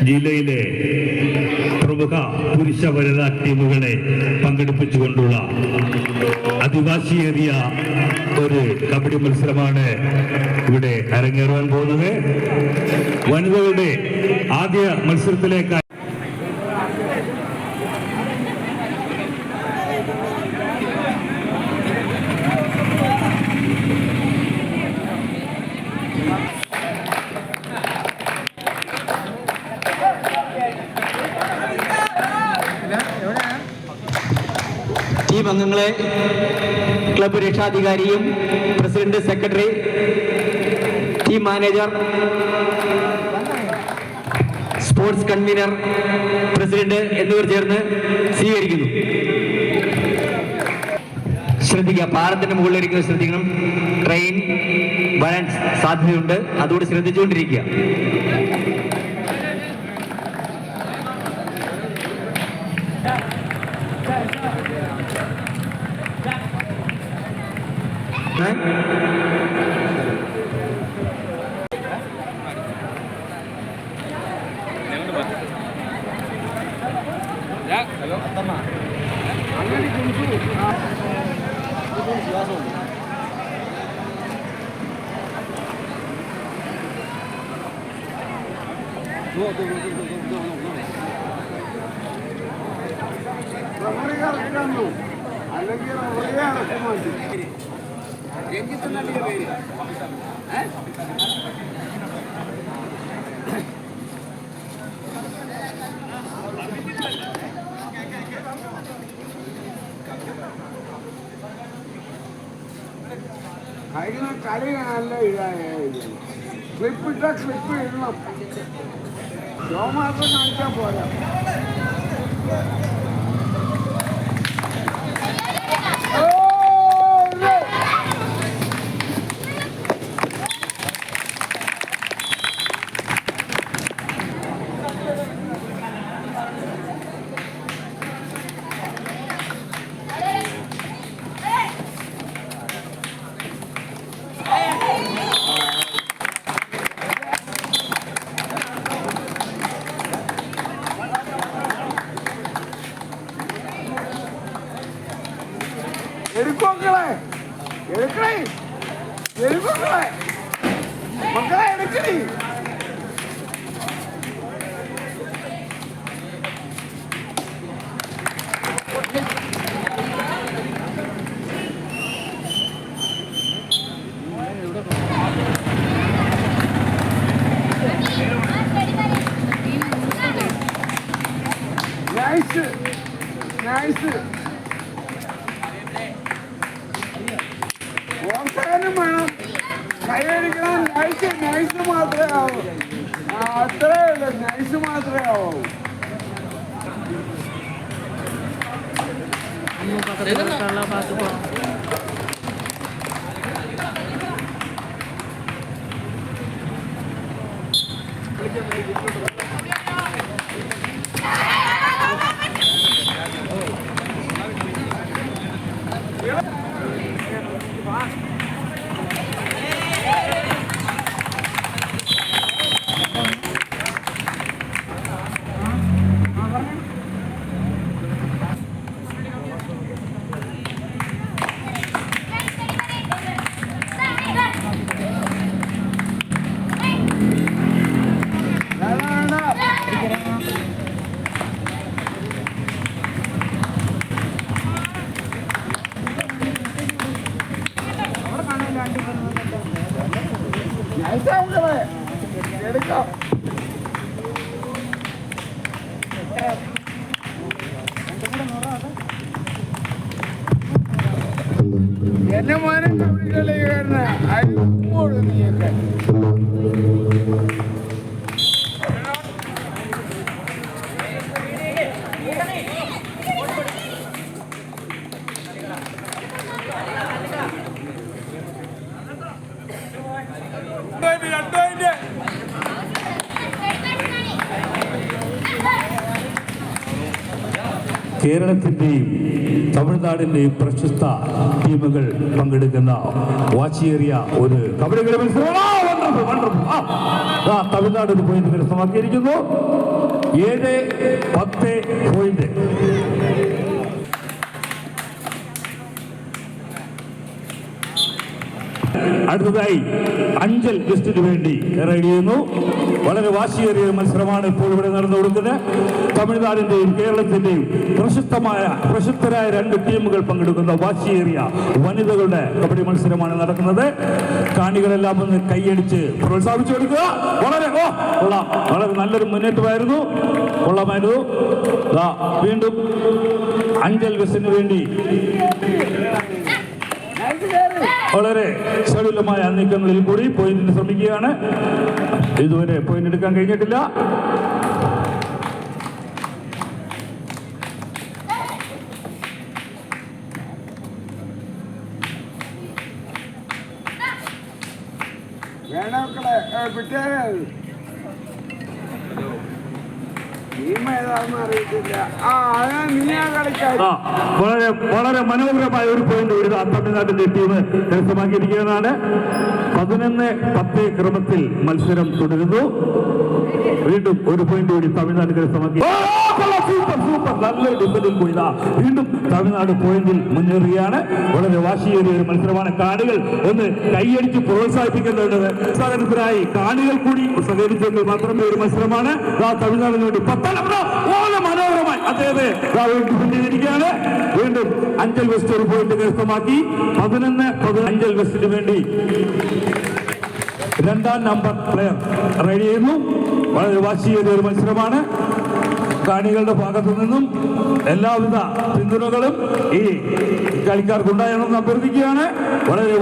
ജില്ലയിലെ പ്രമുഖ പുരുഷ വനിതാ ടീമുകളെ പങ്കെടുപ്പിച്ചുകൊണ്ടുള്ള അതിവാശിയേറിയ ഒരു കബഡി മത്സരമാണ് ഇവിടെ അരങ്ങേറാൻ പോകുന്നത്. വനിതകളുടെ ആദ്യ മത്സരത്തിലേക്ക് ടീം അംഗങ്ങളെ, ക്ലബ്ബ് രക്ഷാധികാരിയും president, secretary, team manager, sports convener, president എന്നിവർ ചേർന്ന് സ്വീകരിക്കുന്നു. ശ്രദ്ധിക്കുക, പാറത്തിന്റെ മുകളിലിരിക്കുന്നത് ശ്രദ്ധിക്കണം. ട്രെയിൻ വരാൻ സാധ്യതയുണ്ട്, അതുകൊണ്ട് ശ്രദ്ധിച്ചുകൊണ്ടിരിക്കുക. കളി നല്ല ഇതായിരുന്നു. ക്ലിപ്പിട്ട ക്ലിപ്പ് ഇടണം, ഷോ മാത്രം കാണിച്ചാൽ പോരാ. മക്കളെ എടുക്കണേ. Nice nice. പ്രോത്സാഹനം വേണം, കൈയടിക്കണം. നൈസ് നൈസ് മാത്രമേ ആവൂ, അത്രേ ഉള്ളൂ, നൈസ് മാത്രമേ ആവൂ. എടുക്കാം. എന്നെ മോനെ കളിക്കാരനാ നീയൊക്കെ. കേരളത്തിൻ്റെയും തമിഴ്നാടിൻ്റെയും പ്രശസ്ത ടീമുകൾ പങ്കെടുക്കുന്ന വാശിയേറിയ ഒരു കബഡി മത്സരം. തമിഴ്നാട് ഒരു പോയിന്റ് കരസ്ഥമാക്കിയിരിക്കുന്നു. 7-10 പോയിന്റ്. അടുത്തതായി അഞ്ചൽ വെസ്റ്റിന് വേണ്ടി റൈഡ് ചെയ്യുന്നു. വളരെ വാശിയേറിയ മത്സരമാണ് ഇപ്പോൾ ഇവിടെ നടന്നു കൊടുക്കുന്നത്. തമിഴ്നാടിന്റെയും കേരളത്തിന്റെയും പ്രശസ്തരായ 2 ടീമുകൾ പങ്കെടുക്കുന്ന വാശിയേറിയ വനിതകളുടെ കബഡി മത്സരമാണ് നടക്കുന്നത്. കാണികളെല്ലാം ഒന്ന് കൈയടിച്ച് പ്രോത്സാഹിപ്പിച്ചു കൊടുക്കുക. വളരെ നല്ലൊരു മുന്നേറ്റമായിരുന്നു. കൊള്ളാമായിരുന്നു. വീണ്ടും അഞ്ചൽ വെസ്റ്റിന് വേണ്ടി വളരെ ശരീരമായ നീക്കങ്ങളിൽ കൂടി പോയിന്റിന് ശ്രമിക്കുകയാണ്. ഇതുവരെ പോയിന്റ് എടുക്കാൻ കഴിഞ്ഞിട്ടില്ല. വേണമക്കളെ വിട്ടേ വളരെ മനോഹരമായ ഒരു പോയിന്റ് കൂടി തമിഴ്നാട്ടിന്റെ ടീം കരസ്ഥമാക്കിയിരിക്കുന്നതാണ്. 11-10 ക്രമത്തിൽ മത്സരം തുടരുന്നു. വീണ്ടും ഒരു പോയിന്റ് കൂടി തമിഴ്നാട് കരസ്ഥമാക്കി. സൂപ്പർ നല്ലൊരു ഡിഫൻഡിൽ കൂടി വീണ്ടും തമിഴ്നാട് പോയിന്റിൽ മുന്നേറുകയാണ്. വളരെ വാശിയേറിയ ഒരു മത്സരമാണ്. കാണികൾ ഒന്ന് കൈയടിച്ച് പ്രോത്സാഹിപ്പിക്കേണ്ടത്. സഹകരണത്തിനായി കാണികൾ കൂടി സഹകരിച്ചെങ്കിൽ മാത്രമേ ഒരു മത്സരമാണ്. തമിഴ്നാടിന് വേണ്ടി മനോഹരമായി അദ്ദേഹത്തെ ഡിഫൻഡ് ചെയ്തിരിക്കുകയാണ്. വീണ്ടും അഞ്ചൽ വെസ്റ്റ് ഒരു പോയിന്റ് കരസ്ഥമാക്കി. 11-10 അഞ്ചൽ വെസ്റ്റിന് വേണ്ടി 2ാം നമ്പർ പ്ലെയർ റൈഡ് ചെയ്യുന്നു. വളരെ വാശിയേറിയ ഒരു മത്സരമാണ്. കാണികളുടെ ഭാഗത്തു നിന്നും എല്ലാവിധ പിന്തുണകളും ഈ കളിക്കാർക്കുണ്ടായെന്ന് അഭ്യർത്ഥിക്കുകയാണ്. വളരെ